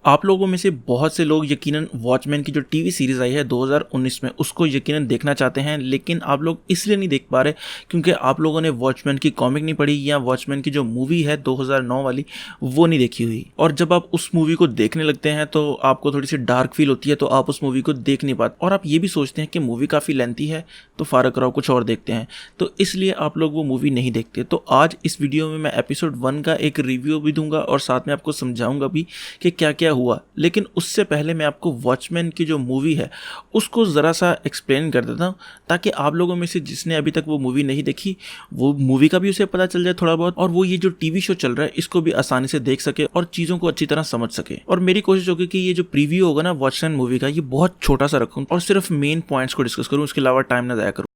आप लोगों में से बहुत से लोग यकीनन वॉचमैन की जो टीवी सीरीज़ आई है 2019 में उसको यकीनन देखना चाहते हैं, लेकिन आप लोग इसलिए नहीं देख पा रहे क्योंकि आप लोगों ने वॉचमैन की कॉमिक नहीं पढ़ी या वॉचमैन की जो मूवी है 2009 वाली वो नहीं देखी हुई। और जब आप उस मूवी को देखने लगते हैं तो आपको थोड़ी सी डार्क फील होती है, तो आप उस मूवी को देख नहीं पाते और आप ये भी सोचते हैं कि मूवी काफ़ी लेंथी है तो फारक राव कुछ और देखते हैं, तो इसलिए आप लोग वो मूवी नहीं देखते। तो आज इस वीडियो में मैं एपिसोड 1 का एक रिव्यू भी दूंगा और साथ में आपको समझाऊंगा भी कि क्या क्या हुआ। लेकिन उससे पहले मैं आपको वॉचमैन की जो मूवी है उसको ज़रा सा एक्सप्लेन कर देता हूँ, ताकि आप लोगों में से जिसने अभी तक वो मूवी नहीं देखी वो मूवी का भी उसे पता चल जाए थोड़ा बहुत, और वो ये जो टीवी शो चल रहा है इसको भी आसानी से देख सके और चीज़ों को अच्छी तरह समझ सके। और मेरी कोशिश होगी कि ये जो प्रीव्यू होगा ना वॉचमैन मूवी का, ये बहुत छोटा सा रखूँ और सिर्फ मेन पॉइंट्स को डिस्कस करूँ, उसके अलावा टाइम ना ज़ाया करूँ।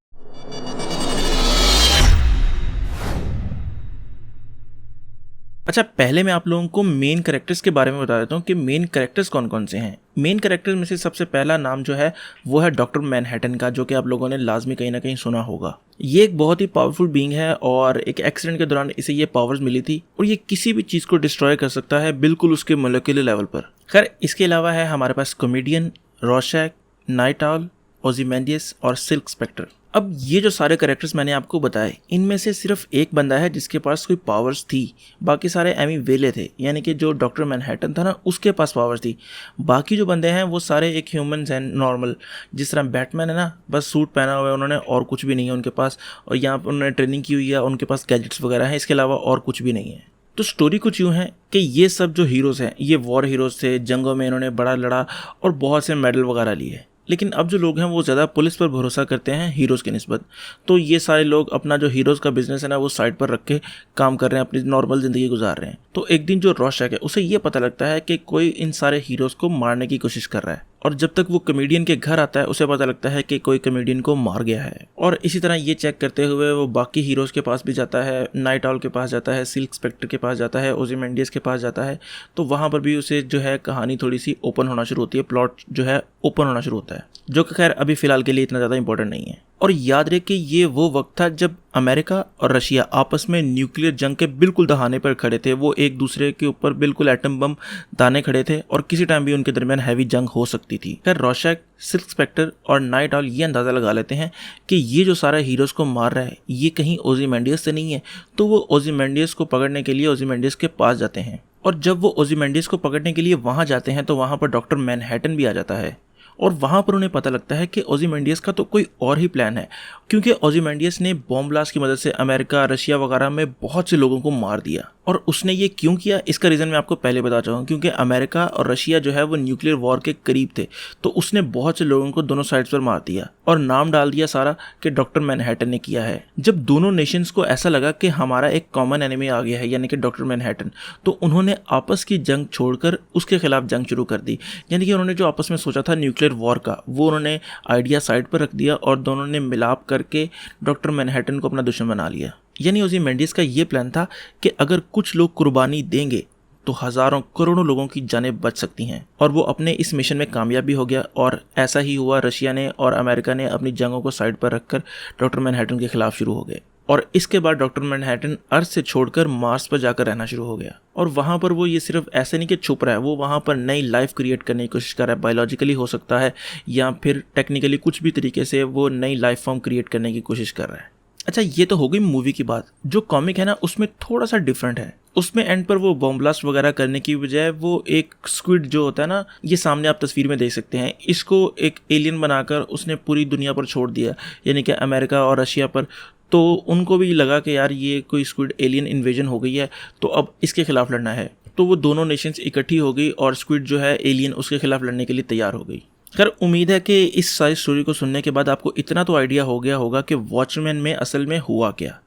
अच्छा, पहले मैं आप लोगों को मेन कैरेक्टर्स के बारे में बता देता हूँ कि मेन कैरेक्टर्स कौन कौन से हैं। मेन कैरेक्टर्स में से सबसे पहला नाम जो है वो है डॉक्टर मैनहट्टन का, जो कि आप लोगों ने लाजमी कहीं ना कहीं सुना होगा। ये एक बहुत ही पावरफुल बीइंग है और एक एक्सीडेंट के दौरान इसे ये पावर्स मिली थी और ये किसी भी चीज़ को डिस्ट्रॉय कर सकता है, बिल्कुल उसके मॉलिक्यूलर लेवल पर। खैर, इसके अलावा है हमारे पास कॉमेडियन, रॉशैक, नाइट ऑल, ओzymandias और सिल्क स्पेक्टर। अब ये जो सारे कैरेक्टर्स मैंने आपको बताए, इनमें से सिर्फ एक बंदा है जिसके पास कोई पावर्स थी, बाकी सारे एमी वेले थे, यानी कि जो डॉक्टर मैनहट्टन था ना उसके पास पावर्स थी। बाकी जो बंदे हैं वो सारे एक ह्यूमंस हैं, नॉर्मल, जिस तरह बैटमैन है ना, बस सूट पहना हुआ है उन्होंने और कुछ भी नहीं है उनके पास, और यहाँ पर उन्होंने ट्रेनिंग की हुई है, उनके पास गैजेट्स वगैरह हैं, इसके अलावा और कुछ भी नहीं है। तो स्टोरी कुछ यूँ है कि ये सब जो हीरोज़ हैं ये वॉर हीरोज़ थे, जंगों में इन्होंने बड़ा लड़ा और बहुत से मेडल वगैरह लिए। लेकिन अब जो लोग हैं वो ज़्यादा पुलिस पर भरोसा करते हैं हीरोज़ की निस्बत, तो ये सारे लोग अपना जो हीरोज़ का बिजनेस है ना वो साइड पर रख के काम कर रहे हैं, अपनी नॉर्मल ज़िंदगी गुजार रहे हैं। तो एक दिन जो रॉशैक है उसे ये पता लगता है कि कोई इन सारे हीरोज़ को मारने की कोशिश कर रहा है, और जब तक वो कमेडियन के घर आता है उसे पता लगता है कि कोई कमेडियन को मार गया है। और इसी तरह ये चेक करते हुए वो बाकी हीरोज़ के पास भी जाता है, नाइट ऑल के पास जाता है, सिल्क स्पेक्टर के पास जाता है, ओzymandias के पास जाता है। तो वहाँ पर भी उसे जो है कहानी थोड़ी सी ओपन होना शुरू होती है, प्लॉट जो है ओपन होना शुरू होता है, जो कि खैर अभी फ़िलहाल के लिए इतना ज़्यादा इंपॉर्टेंट नहीं है। और याद रहे कि ये वो वक्त था जब अमेरिका और रशिया आपस में न्यूक्लियर जंग के बिल्कुल दहाने पर खड़े थे। वो एक दूसरे के ऊपर बिल्कुल एटम बम दाने खड़े थे और किसी टाइम भी उनके दरमियान हैवी जंग हो सकती थी। खैर, रॉशैक, सिल्क स्पेक्टर और नाइट ऑल ये अंदाज़ा लगा लेते हैं कि ये जो सारा हीरोज़ को मार रहा है ये कहीं ओzymandias से नहीं है, तो वो ओzymandias को पकड़ने के लिए ओzymandias के पास जाते हैं। और जब वो ओzymandias को पकड़ने के लिए वहाँ जाते हैं तो वहाँ पर डॉक्टर मैनहट्टन भी आ जाता है, और वहाँ पर उन्हें पता लगता है कि ओzymandias का तो कोई और ही प्लान है, क्योंकि ओzymandias ने बॉम्ब ब्लास्ट की मदद से अमेरिका, रशिया वगैरह में बहुत से लोगों को मार दिया। और उसने ये क्यों किया इसका रीज़न मैं आपको पहले बता चुका हूँ, क्योंकि अमेरिका और रशिया जो है वो न्यूक्लियर वॉर के करीब थे, तो उसने बहुत से लोगों को दोनों साइड्स पर मार दिया और नाम डाल दिया सारा कि डॉक्टर मैनहट्टन ने किया है। जब दोनों नेशंस को ऐसा लगा कि हमारा एक कॉमन एनिमी आ गया है, यानी कि डॉक्टर मैनहट्टन, तो उन्होंने आपस की जंग छोड़कर उसके खिलाफ जंग शुरू कर दी। यानी कि उन्होंने जो आपस में सोचा था न्यूक्लियर वॉर का, वो उन्होंने आइडिया साइड पर रख दिया और दोनों ने मिलाप करके डॉक्टर मैनहट्टन को अपना दुश्मन बना लिया। यानी ओzymandias का ये प्लान था कि अगर कुछ लोग कुर्बानी देंगे तो हज़ारों करोड़ों लोगों की जानें बच सकती हैं, और वो अपने इस मिशन में कामयाब भी हो गया। और ऐसा ही हुआ, रशिया ने और अमेरिका ने अपनी जंगों को साइड पर रखकर डॉक्टर मैनहट्टन के खिलाफ शुरू हो गए। और इसके बाद डॉक्टर मैनहट्टन अर्थ से छोड़कर मार्स पर जाकर रहना शुरू हो गया, और वहाँ पर वो ये सिर्फ ऐसे नहीं कि छुप रहा है, वो वहाँ पर नई लाइफ क्रिएट करने की कोशिश कर रहा है। बायोलॉजिकली हो सकता है या फिर टेक्निकली कुछ भी तरीके से वो नई लाइफ फॉर्म क्रिएट करने की कोशिश कर रहा है। अच्छा, ये तो हो गई मूवी की बात। जो कॉमिक है ना उसमें थोड़ा सा डिफरेंट है। उसमें एंड पर वो बॉम्ब ब्लास्ट वगैरह करने की बजाय वो एक स्क्विड जो होता है ना, ये सामने आप तस्वीर में देख सकते हैं, इसको एक एलियन बनाकर उसने पूरी दुनिया पर छोड़ दिया, यानी कि अमेरिका और रशिया पर। तो उनको भी लगा कि यार ये कोई स्क्विड एलियन इन्वेजन हो गई है, तो अब इसके खिलाफ लड़ना है। तो वो दोनों नेशंस इकट्ठी हो गई और स्क्विड जो है एलियन उसके खिलाफ लड़ने के लिए तैयार हो गई। खैर, उम्मीद है कि इस सारी स्टोरी को सुनने के बाद आपको इतना तो आइडिया हो गया होगा कि वॉचमैन में असल में हुआ क्या।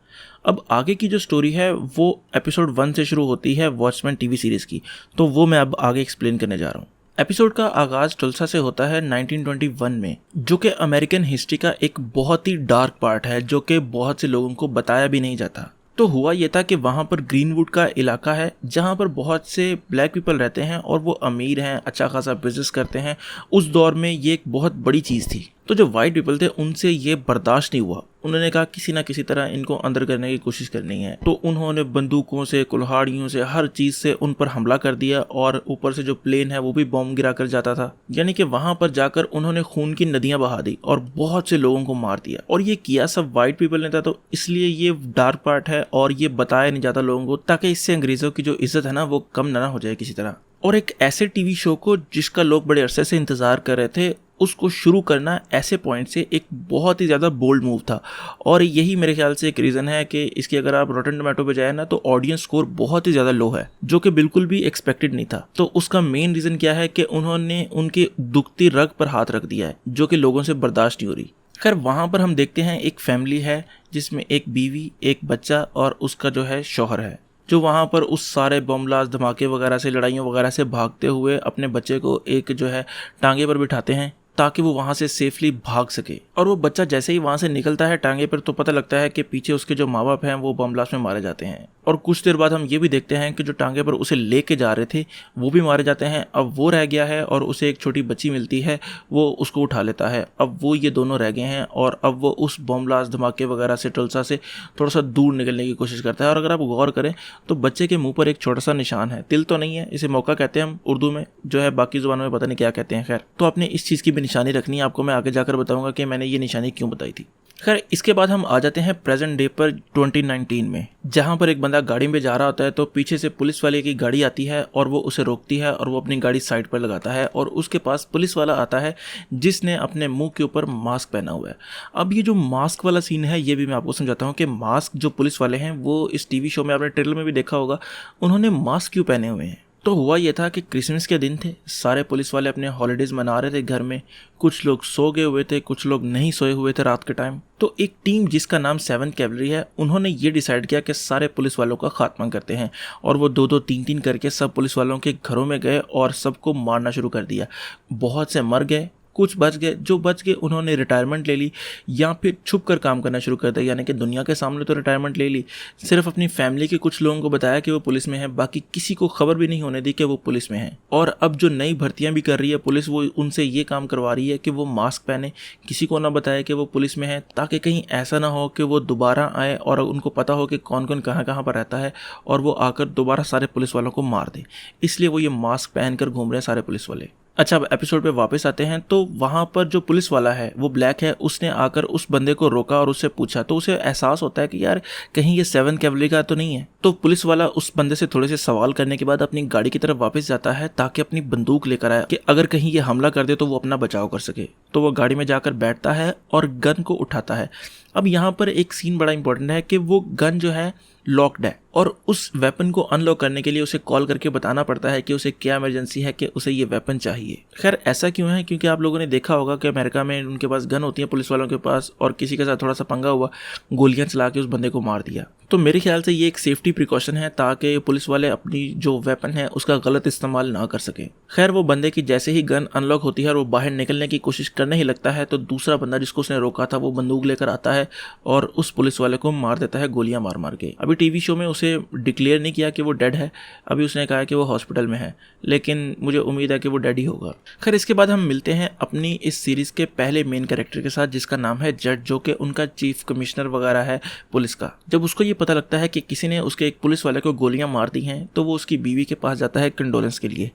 अब आगे की जो स्टोरी है वो एपिसोड 1 से शुरू होती है वॉचमैन टीवी सीरीज़ की, तो वो मैं अब आगे एक्सप्लेन करने जा रहा हूँ। एपिसोड का आगाज़ टुल्सा से होता है 1921 में, जो कि अमेरिकन हिस्ट्री का एक बहुत ही डार्क पार्ट है, जो कि बहुत से लोगों को बताया भी नहीं जाता। तो हुआ ये था कि वहाँ पर ग्रीनवुड का इलाका है जहाँ पर बहुत से ब्लैक पीपल रहते हैं और वो अमीर हैं, अच्छा खासा बिजनेस करते हैं। उस दौर में ये एक बहुत बड़ी चीज़ थी। तो जो वाइट पीपल थे उनसे ये बर्दाश्त नहीं हुआ। उन्होंने कहा किसी ना किसी तरह इनको अंदर करने की कोशिश करनी है। तो उन्होंने बंदूकों से, कुल्हाड़ियों से, हर चीज से उन पर हमला कर दिया और ऊपर से जो प्लेन है वो भी बॉम्ब गिरा कर जाता था। यानी कि वहां पर जाकर उन्होंने खून की नदियां बहा दी और बहुत से लोगों को मार दिया। और ये किया सब वाइट पीपल ने था, तो इसलिए ये डार्क पार्ट है और ये बताया नहीं जाता लोगों को, ताकि इससे अंग्रेजों की जो इज्जत है ना वो कम ना हो जाए किसी तरह। और एक ऐसे टीवी शो को जिसका लोग बड़े अरसे से इंतजार कर रहे थे, उसको शुरू करना ऐसे पॉइंट से एक बहुत ही ज़्यादा बोल्ड मूव था। और यही मेरे ख्याल से एक रीज़न है कि इसकी अगर आप रॉटन टोमेटो पे जाए ना तो ऑडियंस स्कोर बहुत ही ज़्यादा लो है, जो कि बिल्कुल भी एक्सपेक्टेड नहीं था। तो उसका मेन रीज़न क्या है कि उन्होंने उनके दुखती रग पर हाथ रख दिया है, जो कि लोगों से बर्दाश्त नहीं हो रही। खैर वहाँ पर हम देखते हैं एक फैमिली है जिसमें एक बीवी, एक बच्चा और उसका जो है शौहर है, जो वहाँ पर उस सारे बम ब्लास्ट, धमाके वगैरह से, लड़ाइयों वगैरह से भागते हुए अपने बच्चे को एक जो है टांगे पर बिठाते हैं ताकि वो वहाँ से सेफली भाग सके। और वो बच्चा जैसे ही वहाँ से निकलता है टांगे पर, तो पता लगता है कि पीछे उसके जो माँ बाप हैं वो बम ब्लास्ट में मारे जाते हैं। और कुछ देर बाद हम ये भी देखते हैं कि जो टांगे पर उसे लेके जा रहे थे वो भी मारे जाते हैं। अब वो रह गया है और उसे एक छोटी बच्ची मिलती है, वो उसको उठा लेता है। अब वो ये दोनों रह गए हैं और अब वो उस बम ब्लास्ट, धमाके वगैरह से, टुलसा से थोड़ा सा दूर निकलने की कोशिश करता है। और अगर आप गौर करें तो बच्चे के मुंह पर एक छोटा सा निशान है, तिल तो नहीं है, इसे मौका कहते हैं हम उर्दू में, जो है बाकी जुबानों में पता नहीं क्या कहते हैं। खैर, तो आपने इस चीज़ की भी निशानी रखनी है, आपको मैं आगे जाकर बताऊंगा कि मैंने ये निशानी क्यों बताई थी। खैर इसके बाद हम आ जाते हैं प्रेजेंट डे पर 2019 में, जहां पर एक बंदा गाड़ी में जा रहा होता है तो पीछे से पुलिस वाले की गाड़ी आती है और वो उसे रोकती है और वो अपनी गाड़ी साइड पर लगाता है और उसके पास पुलिस वाला आता है जिसने अपने मुंह के ऊपर मास्क पहना हुआ है। अब ये जो मास्क वाला सीन है ये भी मैं आपको समझाता हूँ कि मास्क जो पुलिस वाले हैं वो इस टीवी शो में, आपने ट्रेलर में भी देखा होगा, उन्होंने मास्क क्यों पहने हुए हैं। तो हुआ ये था कि क्रिसमस के दिन थे, सारे पुलिस वाले अपने हॉलीडेज मना रहे थे घर में, कुछ लोग सो गए हुए थे, कुछ लोग नहीं सोए हुए थे रात के टाइम। तो एक टीम जिसका नाम 7th कैवलरी है, उन्होंने ये डिसाइड किया कि सारे पुलिस वालों का खात्मा करते हैं। और वो 2-2, 3-3 करके सब पुलिस वालों के घरों में गए और सबको मारना शुरू कर दिया। बहुत से मर गए, कुछ बच गए। जो बच गए उन्होंने रिटायरमेंट ले ली या फिर छुप कर काम करना शुरू कर दिया, यानी कि दुनिया के सामने तो रिटायरमेंट ले ली, सिर्फ अपनी फैमिली के कुछ लोगों को बताया कि वो पुलिस में है, बाकी किसी को खबर भी नहीं होने दी कि वो पुलिस में है। और अब जो नई भर्तियां भी कर रही है पुलिस, वो उनसे ये काम करवा रही है कि वो मास्क पहने, किसी को ना बताए कि वो पुलिस में है, ताकि कहीं ऐसा ना हो कि वो दोबारा आए और उनको पता हो कि कौन कौन कहाँ कहाँ पर रहता है और वो आकर दोबारा सारे पुलिस वालों को मार दे। इसलिए वो ये मास्क पहनकर घूम रहे हैं सारे पुलिस वाले। अच्छा, अब एपिसोड पे वापस आते हैं। तो वहाँ पर जो पुलिस वाला है वो ब्लैक है, उसने आकर उस बंदे को रोका और उससे पूछा, तो उसे एहसास होता है कि यार कहीं ये 7th कैवलरी का तो नहीं है। तो पुलिस वाला उस बंदे से थोड़े से सवाल करने के बाद अपनी गाड़ी की तरफ वापस जाता है ताकि अपनी बंदूक लेकर आए कि अगर कहीं ये हमला कर दे तो वो अपना बचाव कर सके। तो वो गाड़ी में जाकर बैठता है और गन को उठाता है। अब यहाँ पर एक सीन बड़ा इंपॉर्टेंट है कि वो गन जो है लॉक्ड है और उस वेपन को अनलॉक करने के लिए उसे कॉल करके बताना पड़ता है कि उसे क्या इमरजेंसी है कि उसे ये वेपन चाहिए। खैर ऐसा क्यों है, क्योंकि आप लोगों ने देखा होगा कि अमेरिका में उनके पास गन होती है पुलिस वालों के पास, और किसी के साथ थोड़ा सा पंगा हुआ, गोलियां चला के उस बंदे को मार दिया। तो मेरे ख्याल से ये एक सेफ्टी प्रिकॉशन है ताकि पुलिस वाले अपनी जो वेपन है उसका गलत इस्तेमाल ना कर सके। खैर वो बंदे की जैसे ही गन अनलॉक होती है और वो बाहर निकलने की कोशिश करने ही लगता है तो दूसरा बंदा जिसको उसने रोका था वो बंदूक लेकर आता है और उस पुलिस वाले को मार देता है गोलियां मार मार के। अभी टीवी शो में उसे डिक्लेयर नहीं किया कि वो डेड है, अभी उसने कहा कि वो हॉस्पिटल में है, लेकिन मुझे उम्मीद है कि वो डेड ही होगा। खैर इसके बाद हम मिलते हैं अपनी इस सीरीज के पहले मेन कैरेक्टर के साथ जिसका नाम है जज, जो कि उनका चीफ कमिश्नर वगैरह है पुलिस का। जब उसको ये पता लगता है कि किसी ने उसके एक पुलिस वाले को गोलियां मार दी हैं तो वो उसकी बीवी के पास जाता है कंडोलेंस के लिए।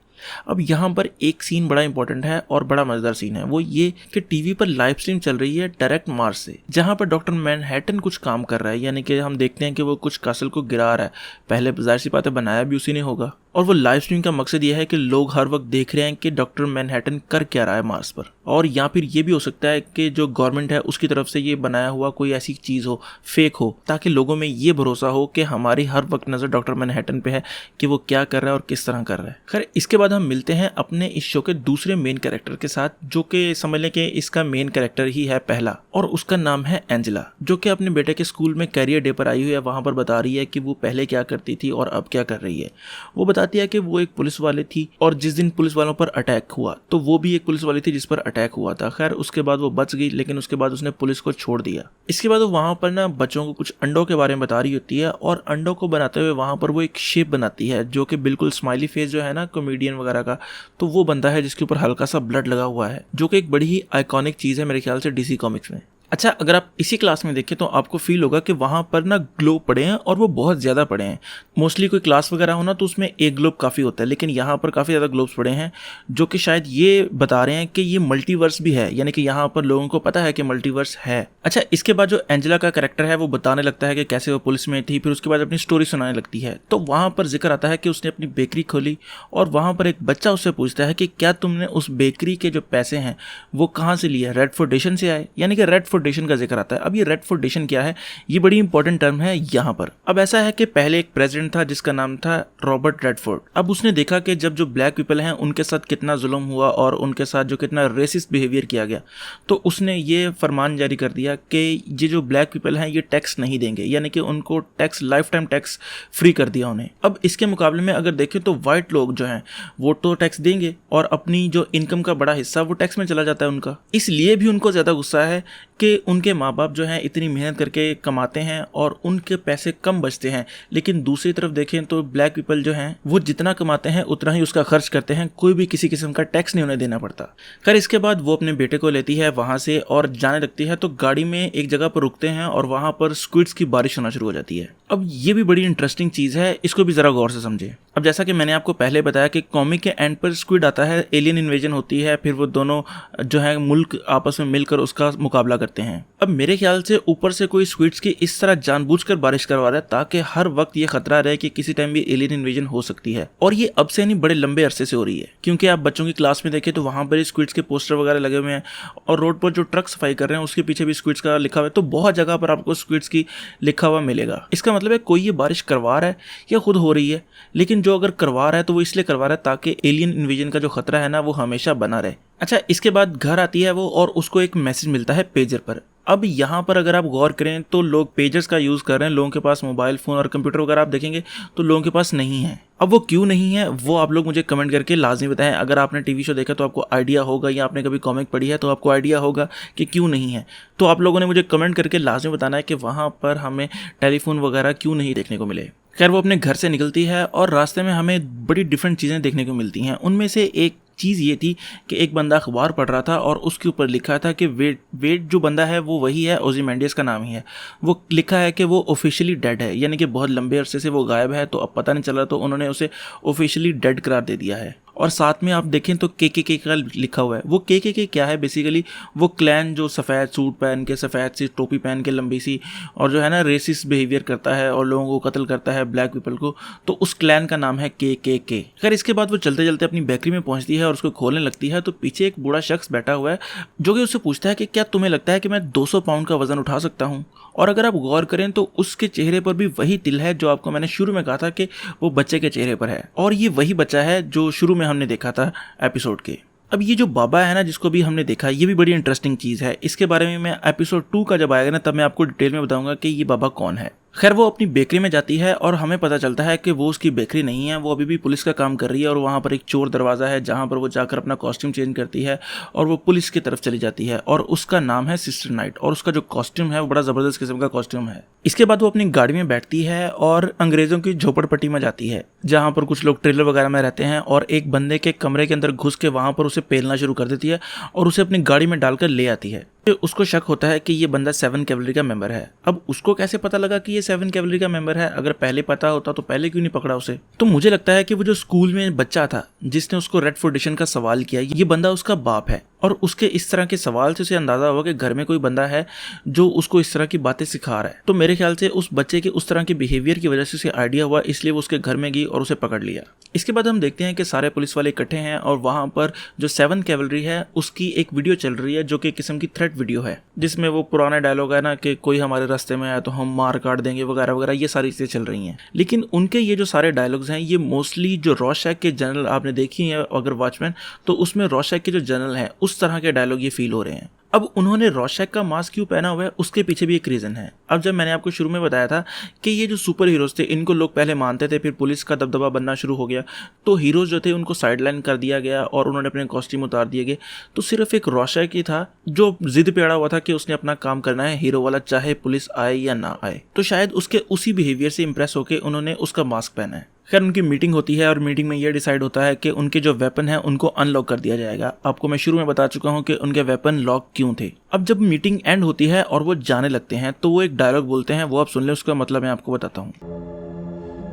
अब यहाँ पर एक सीन बड़ा इंपॉर्टेंट है और बड़ा मजेदार सीन है, वो ये कि टीवी पर लाइव स्ट्रीम चल रही है डायरेक्ट मार्स से, जहाँ पर डॉक्टर मैनहट्टन कुछ काम कर रहा है, यानी कि हम देखते हैं कि वो कुछ कासल को गिरा रहा है। पहले जाहिर सी बात है बनाया भी उसी ने होगा, और वो लाइव स्ट्रीम का मकसद ये है कि लोग हर वक्त देख रहे हैं कि डॉक्टर मैनहट्टन कर क्या रहा है मार्स पर। और या फिर ये भी हो सकता है कि जो गवर्नमेंट है उसकी तरफ से ये बनाया हुआ कोई ऐसी चीज़ हो, फेक हो, ताकि लोगों में ये भरोसा हो कि हमारी हर वक्त नज़र डॉक्टर मैनहट्टन पे है कि वो क्या कर रहा है और किस तरह कर रहा है। खैर इसके बाद हम मिलते हैं अपने इस शो के दूसरे मेन कैरेक्टर के साथ, जो कि समझ लें कि इसका मेन कैरेक्टर ही है पहला, और उसका नाम है एंजेला, जो कि अपने बेटे के स्कूल में कैरियर डे पर आई हुई है। वहाँ पर बता रही है कि वो पहले क्या करती थी और अब क्या कर रही है। वो बताती है कि वो एक पुलिस वाली थी और जिस दिन पुलिस वालों पर अटैक हुआ तो वो भी एक पुलिस वाली थी जिस पर अटैक हुआ था। खैर उसके बाद वो बच गई, लेकिन उसके बाद उसने पुलिस को छोड़ दिया। इसके बाद वो वहाँ पर ना बच्चों को कुछ अंडों के बारे में बता रही होती है, और अंडों को बनाते हुए वहाँ पर वो एक शेप बनाती है जो कि बिल्कुल स्माइली फेस जो है ना कॉमेडियन वगैरह का, तो वो बंदा है जिसके ऊपर हल्का सा ब्लड लगा हुआ है, जो कि एक बड़ी ही आइकॉनिक चीज़ है मेरे ख्याल से डीसी कॉमिक्स में। अच्छा, अगर आप इसी क्लास में देखें तो आपको फील होगा कि वहाँ पर ना ग्लोब पड़े हैं और वो बहुत ज़्यादा पड़े हैं। मोस्टली कोई क्लास वगैरह हो ना तो उसमें एक ग्लोब काफ़ी होता है, लेकिन यहाँ पर काफ़ी ज़्यादा ग्लोब्स पड़े हैं, जो कि शायद ये बता रहे हैं कि ये मल्टीवर्स भी है, यानी कि यहाँ पर लोगों को पता है कि मल्टीवर्स है। अच्छा, इसके बाद जो एंजेला का कैरेक्टर है वो बताने लगता है कि कैसे वो पुलिस में थी, फिर उसके बाद अपनी स्टोरी सुनाने लगती है। तो वहाँ पर जिक्र आता है कि उसने अपनी बेकरी खोली और वहाँ पर एक बच्चा उससे पूछता है कि क्या तुमने उस बेकरी के जो पैसे हैं वो कहाँ से लिए, रेड फाउंडेशन से आए, यानी कि रेड फाउंडेशन का जिक्र आता है। अब ये रेड फाउंडेशन क्या है, ये बड़ी इंपॉर्टेंट टर्म है यहाँ पर। अब ऐसा है कि पहले एक प्रेसिडेंट था जिसका नाम था रॉबर्ट रेडफोर्ड। अब उसने देखा कि जब जो ब्लैक पीपल हैं उनके साथ कितना जुल्म हुआ और उनके साथ जो कितना रेसिस्ट बिहेवियर किया गया, तो उसने ये फरमान जारी कर दिया कि ये जो ब्लैक पीपल हैं ये टैक्स नहीं देंगे, यानी कि उनको tax, life time tax free कर दिया उन्हें। अब इसके मुकाबले में अगर देखें तो वाइट लोग जो हैं वो तो टैक्स देंगे और अपनी जो इनकम का बड़ा हिस्सा वो टैक्स में चला जाता है उनका। इसलिए भी उनको ज़्यादा गुस्सा है कि उनके माँ बाप जो हैं इतनी मेहनत करके कमाते हैं और उनके पैसे कम बचते हैं, लेकिन दूसरी तरफ देखें तो ब्लैक पीपल जो हैं वो जितना कमाते हैं उतना ही उसका खर्च करते हैं, कोई भी किसी किस्म का टैक्स नहीं उन्हें देना पड़ता। खैर, इसके बाद वो अपने बेटे को लेती है वहाँ से और जाने लगती है, तो गाड़ी में एक जगह पर रुकते हैं और वहाँ पर स्क्विड्स की बारिश होना शुरू हो जाती है। अब ये भी बड़ी इंटरेस्टिंग चीज़ है, इसको भी ज़रा गौर से समझे। अब जैसा कि मैंने आपको पहले बताया कि कॉमिक के एंड पर स्क्विड आता है, एलियन इन्वेजन होती है, फिर वो दोनों जो है मुल्क आपस में मिलकर उसका मुकाबला करते हैं। अब मेरे ख्याल से ऊपर से कोई स्क्विड्स की इस तरह जानबूझकर बारिश करवा रहा है ताकि हर वक्त ये खतरा रहे कि किसी टाइम भी एलियन इन्वेजन हो सकती है, और ये अब से नहीं बड़े लंबे अरसे से हो रही है। क्योंकि आप बच्चों की क्लास में देखें तो वहाँ पर स्क्विड्स के पोस्टर वगैरह लगे हुए हैं और रोड पर जो ट्रक सफाई कर रहे हैं उसके पीछे भी स्क्विड्स का लिखा हुआ है, तो बहुत जगह पर आपको स्क्विड्स की लिखा हुआ मिलेगा। इसका मतलब है कोई ये बारिश करवा रहा है या खुद हो रही है, लेकिन जो अगर करवा रहा है तो वो इसलिए करवा रहा है ताकि एलियन इन्वेजन का जो खतरा है ना वो हमेशा बना रहे। अच्छा, इसके बाद घर आती है वो और उसको एक मैसेज मिलता है पेजर पर। अब यहाँ पर अगर आप गौर करें तो लोग पेजर्स का यूज़ कर रहे हैं, लोगों के पास मोबाइल फ़ोन और कंप्यूटर वगैरह आप देखेंगे तो लोगों के पास नहीं है। अब वो क्यों नहीं है वो आप लोग मुझे कमेंट करके लाजमी बताएं। अगर आपने टीवी शो देखा तो आपको आइडिया होगा, या आपने कभी कॉमिक पढ़ी है तो आपको आइडिया होगा कि क्यों नहीं है। तो आप लोगों ने मुझे कमेंट करके लाजमी बताना है कि वहाँ पर हमें टेलीफोन वगैरह क्यों नहीं देखने को मिले। खैर, वो अपने घर से निकलती है और रास्ते में हमें बड़ी डिफरेंट चीज़ें देखने को मिलती हैं। उनमें से एक चीज़ ये थी कि एक बंदा अखबार पढ़ रहा था और उसके ऊपर लिखा था कि वेट जो बंदा है वो वही है, ओज़िमेंडिस का नाम ही है। वो लिखा है कि वो ऑफिशियली डेड है, यानी कि बहुत लंबे अरसे से वो गायब है, तो अब पता नहीं चला, तो उन्होंने उसे ऑफिशियली डेड करार दे दिया है। और साथ में आप देखें तो के का लिखा हुआ है। वो के क्या है, बेसिकली वो क्लैन जो सफ़ेद सूट पहन के, सफ़ेद सी टोपी पहन के लंबी सी, और जो है ना रेसिस्ट बिहेवियर करता है और लोगों को कत्ल करता है, ब्लैक पीपल को, तो उस क्लैन का नाम है के। खैर, इसके बाद वो चलते चलते अपनी बेकरी में पहुंचती है और उसको खोलने लगती है, तो पीछे एक बूढ़ा शख्स बैठा हुआ है जो कि उससे पूछता है कि क्या तुम्हें लगता है कि मैं 200 पाउंड का वजन उठा सकता हूँ। और अगर आप गौर करें तो उसके चेहरे पर भी वही तिल है जो आपको मैंने शुरू में कहा था कि वो बच्चे के चेहरे पर है, और ये वही बच्चा है जो शुरू में हमने देखा था एपिसोड के। अब ये जो बाबा है ना जिसको भी हमने देखा, ये भी बड़ी इंटरेस्टिंग चीज़ है। इसके बारे में मैं एपिसोड 2 का जब आएगा ना तब मैं आपको डिटेल में बताऊंगा कि ये बाबा कौन है। खैर, वो अपनी बेकरी में जाती है और हमें पता चलता है कि वो उसकी बेकरी नहीं है, वो अभी भी पुलिस का काम कर रही है, और वहाँ पर एक चोर दरवाज़ा है जहाँ पर वो जाकर अपना कॉस्ट्यूम चेंज करती है और वो पुलिस की तरफ चली जाती है, और उसका नाम है सिस्टर नाइट, और उसका जो कॉस्ट्यूम है वो बड़ा ज़बरदस्त किस्म का कॉस्ट्यूम है। इसके बाद वो अपनी गाड़ी में बैठती है और अंग्रेज़ों की झोपड़पट्टी में जाती है जहाँ पर कुछ लोग ट्रेलर वगैरह में रहते हैं, और एक बंदे के कमरे के अंदर घुस के वहाँ पर उसे पेलना शुरू कर देती है और उसे अपनी गाड़ी में डालकर ले आती है। उसको शक होता है कि ये बंदा 7 कैवलरी का मेंबर है। अब उसको कैसे पता लगा कि ये 7 कैवलरी का मेंबर है? अगर पहले पता होता तो पहले क्यों नहीं पकड़ा उसे? तो मुझे लगता है कि वो जो स्कूल में बच्चा था जिसने उसको रेड फाउंडेशन का सवाल किया, ये बंदा उसका बाप है, और उसके इस तरह के सवाल से उसे अंदाजा हुआ कि घर में कोई बंदा है जो उसको इस तरह की बातें सिखा रहा है। तो मेरे ख्याल से उस बच्चे के उस तरह के बिहेवियर की वजह से उसे आइडिया हुआ, इसलिए वो उसके घर में गई और उसे पकड़ लिया। इसके बाद हम देखते हैं कि सारे पुलिस वाले इकट्ठे हैं और वहाँ पर जो 7 कैवलरी है उसकी एक वीडियो चल रही है जो कि किस्म की थ्रेट वीडियो है, जिसमें वो पुराना डायलॉग है ना कि कोई हमारे रास्ते में आया तो हम मार काट देंगे वगैरह वगैरह, ये सारी चीज़ें चल रही हैं। लेकिन उनके ये जो सारे डायलॉग्स हैं ये मोस्टली जो रॉशैक के जनरल आपने देखी है अगर वॉचमैन, तो उसमें रॉशैक के जो जनरल हैं उस तरह के डायलॉग ये फील हो रहे हैं। अब उन्होंने रॉशैक का मास्क क्यों पहना हुआ है उसके पीछे भी एक रीज़न है। अब जब मैंने आपको शुरू में बताया था कि ये जो सुपर हीरोज़ थे इनको लोग पहले मानते थे, फिर पुलिस का दबदबा बनना शुरू हो गया, तो हीरोज़ जो थे उनको साइडलाइन कर दिया गया और उन्होंने अपने कॉस्ट्यूम उतार दिए गए, तो सिर्फ एक रॉशैक ही था जो जिद पे अड़ा हुआ था कि उसने अपना काम करना है हीरो वाला, चाहे पुलिस आए या ना आए। तो शायद उसके उसी बिहेवियर से इंप्रेस होकर उन्होंने उसका मास्क पहना है। खैर उनकी मीटिंग होती है और मीटिंग में ये डिसाइड होता है कि उनके जो वेपन है उनको अनलॉक कर दिया जाएगा। आपको मैं शुरू में बता चुका हूँ कि उनके वेपन लॉक क्यों थे। अब जब मीटिंग एंड होती है और वो जाने लगते हैं तो वो एक डायलॉग बोलते हैं, वो आप सुन ले, उसका मतलब मैं आपको बताता हूँ।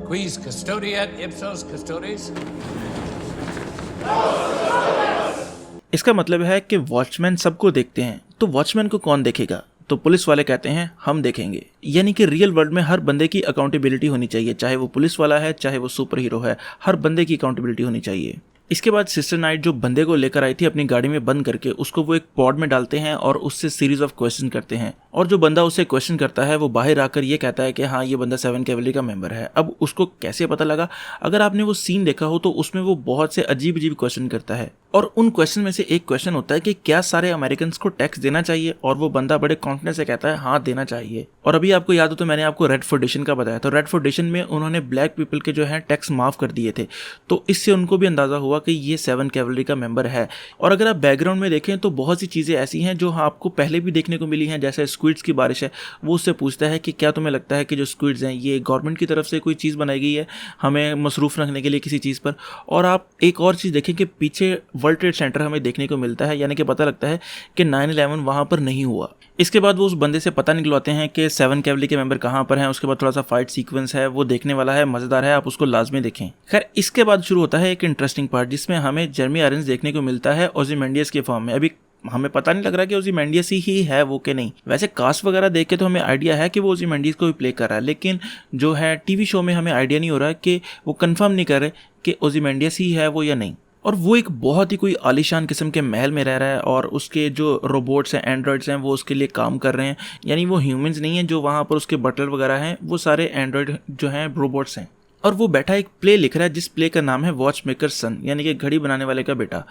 Quis custodiet ipsos custodes? इसका मतलब है कि वॉचमैन सबको देखते हैं, तो वॉचमैन को कौन देखेगा? तो पुलिस वाले कहते हैं हम देखेंगे। यानी कि रियल वर्ल्ड में हर बंदे की अकाउंटेबिलिटी होनी चाहिए, चाहे वो पुलिस वाला है चाहे वो सुपर हीरो है, हर बंदे की अकाउंटेबिलिटी होनी चाहिए। इसके बाद सिस्टर नाइट जो बंदे को लेकर आई थी अपनी गाड़ी में बंद करके, उसको वो एक पॉड में डालते हैं और उससे सीरीज ऑफ क्वेश्चन करते हैं। और जो बंदा उससे क्वेश्चन करता है वो बाहर आकर ये कहता है कि हाँ ये बंदा 7 कैवलरी का मेंबर है। अब उसको कैसे पता लगा? अगर आपने वो सीन देखा हो तो उसमें वो बहुत से अजीब अजीब क्वेश्चन करता है और उन क्वेश्चन में से एक क्वेश्चन होता है कि क्या सारे अमेरिकन को टैक्स देना चाहिए, और वो बंदा बड़े कॉन्फिडेंस से कहता है हाँ देना चाहिए। और अभी आपको याद हो तो मैंने आपको रेड फोर्डेशन का बताया, तो रेड फोर्डेशन में उन्होंने ब्लैक पीपल के जो है टैक्स माफ कर दिए थे, तो इससे उनको भी अंदाजा हुआ कि ये 7 कैवलरी का मेंबर है। और अगर आप बैकग्राउंड में देखें तो बहुत सी चीज़ें ऐसी हैं जो आपको पहले भी देखने को मिली हैं, जैसे स्क्विड्स की बारिश है। वो उससे पूछता है कि क्या तुम्हें लगता है कि जो स्क्विड्स हैं ये गवर्नमेंट की तरफ से कोई चीज़ बनाई गई है हमें मसरूफ़ रखने के लिए किसी चीज़ पर। और आप एक और चीज़ देखें कि पीछे वर्ल्ड ट्रेड सेंटर हमें देखने को मिलता है, यानी कि पता लगता है कि 9/11 वहाँ पर नहीं हुआ। इसके बाद वो उस बंदे से पता निकलवाते हैं कि 7 कैवलरी के मेंबर कहाँ पर हैं। उसके बाद थोड़ा सा फाइट सीक्वेंस है, वो देखने वाला है, मज़ेदार है, आप उसको लाजमी देखें। खैर इसके बाद शुरू होता है एक इंटरेस्टिंग पार्ट जिसमें हमें जेरेमी आयरन्स देखने को मिलता है ओzymandias के फॉर्म में। अभी हमें पता नहीं लग रहा कि ओzymandias ही है वो कि नहीं। वैसे कास्ट वगैरह देख के तो हमें आइडिया है कि वो ओzymandias को भी प्ले कर रहा है, लेकिन जो है टीवी शो में हमें आइडिया नहीं हो रहा है कि वो कंफर्म नहीं कर रहे कि ओzymandias ही है वो या नहीं। और वो एक बहुत ही कोई आलीशान किस्म के महल में रह रहा है और उसके जो रोबोट्स हैं, एंड्रॉइड्स हैं, वो उसके लिए काम कर रहे हैं। यानी वो ह्यूमंस नहीं हैं जो वहाँ पर उसके बटलर वगैरह हैं, वो सारे एंड्रॉइड जो हैं रोबोट्स हैं। और वो बैठा एक प्ले लिख रहा है जिस प्ले का नाम है वॉच मेकर सन, यानी कि घड़ी बनाने वाले का बेटा।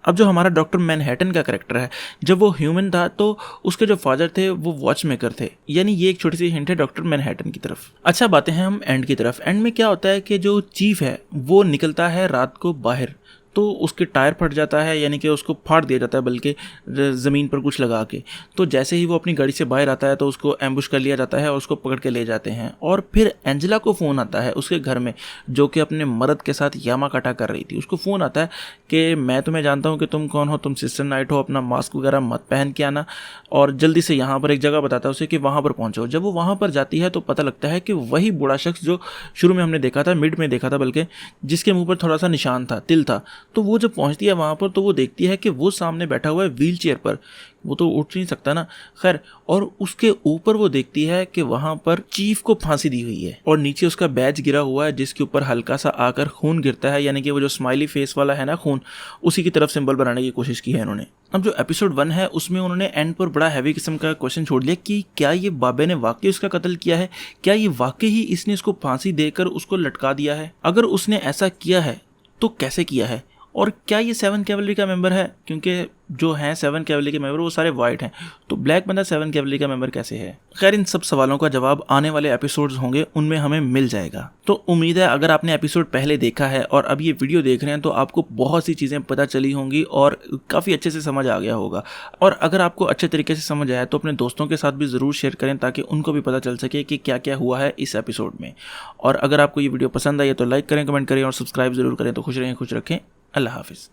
अब जो हमारा डॉक्टर मैनहट्टन का कैरेक्टर है, जब वो ह्यूमन था तो उसके जो फादर थे वो वॉच मेकर थे। यानी ये एक छोटी सी हिंट है डॉक्टर मैनहट्टन की तरफ। अच्छा बातें हैं हम एंड की तरफ। एंड में क्या होता है कि जो चीफ है वो निकलता है रात को बाहर, तो उसके टायर फट जाता है, यानी कि उसको फाड़ दिया जाता है बल्कि ज़मीन पर कुछ लगा के। तो जैसे ही वो अपनी गाड़ी से बाहर आता है तो उसको एम्बुश कर लिया जाता है और उसको पकड़ के ले जाते हैं। और फिर एंजेला को फ़ोन आता है उसके घर में, जो कि अपने मर्द के साथ यामाकाटा कर रही थी। उसको फ़ोन आता है कि मैं तुम्हें जानता हूँ कि तुम कौन हो, तुम सिस्टर नाइट हो, अपना मास्क वगैरह मत पहन के आना और जल्दी से यहाँ पर एक जगह बताता है उसे कि वहाँ पर पहुँचो। जब वो वहाँ पर जाती है तो पता लगता है कि वही बूढ़ा शख्स जो शुरू में हमने देखा था, मिड में देखा था बल्कि, जिसके मुँह पर थोड़ा सा निशान था, तिल था। तो वो जब पहुंचती है वहां पर तो वो देखती है कि वो सामने बैठा हुआ है व्हील चेयर पर, वो तो उठ नहीं सकता ना। खैर, और उसके ऊपर वो देखती है कि वहां पर चीफ को फांसी दी हुई है और नीचे उसका बैज गिरा हुआ है जिसके ऊपर हल्का सा आकर खून गिरता है, यानी कि वो जो स्माइली फेस वाला है ना खून, उसी की तरफ सिंबल बनाने की कोशिश की है इन्होंने। अब जो एपिसोड 1 है उसमें उन्होंने एंड पर बड़ा हैवी किस्म का क्वेश्चन छोड़ दिया कि क्या ये बाबे ने वाकई उसका कत्ल किया है, क्या ये वाकई ही इसने उसको फांसी देकर उसको लटका दिया है। अगर उसने ऐसा किया है तो कैसे किया है, और क्या ये 7 कैवलरी का मेंबर है, क्योंकि जो हैं 7 कैवलरी के मेंबर वो सारे वाइट हैं, तो ब्लैक बंदा 7 कैवलरी का मेंबर कैसे है। खैर इन सब सवालों का जवाब आने वाले एपिसोड्स होंगे, उनमें हमें मिल जाएगा। तो उम्मीद है अगर आपने एपिसोड पहले देखा है और अब ये वीडियो देख रहे हैं तो आपको बहुत सी चीज़ें पता चली होंगी और काफ़ी अच्छे से समझ आ गया होगा। और अगर आपको अच्छे तरीके से समझ आया तो अपने दोस्तों के साथ भी ज़रूर शेयर करें ताकि उनको भी पता चल सके कि क्या क्या हुआ है इस एपिसोड में। और अगर आपको ये वीडियो पसंद आई है तो लाइक करें, कमेंट करें और सब्सक्राइब ज़रूर करें। तो खुश रहें, खुश रखें। अल्लाह हाफिज़।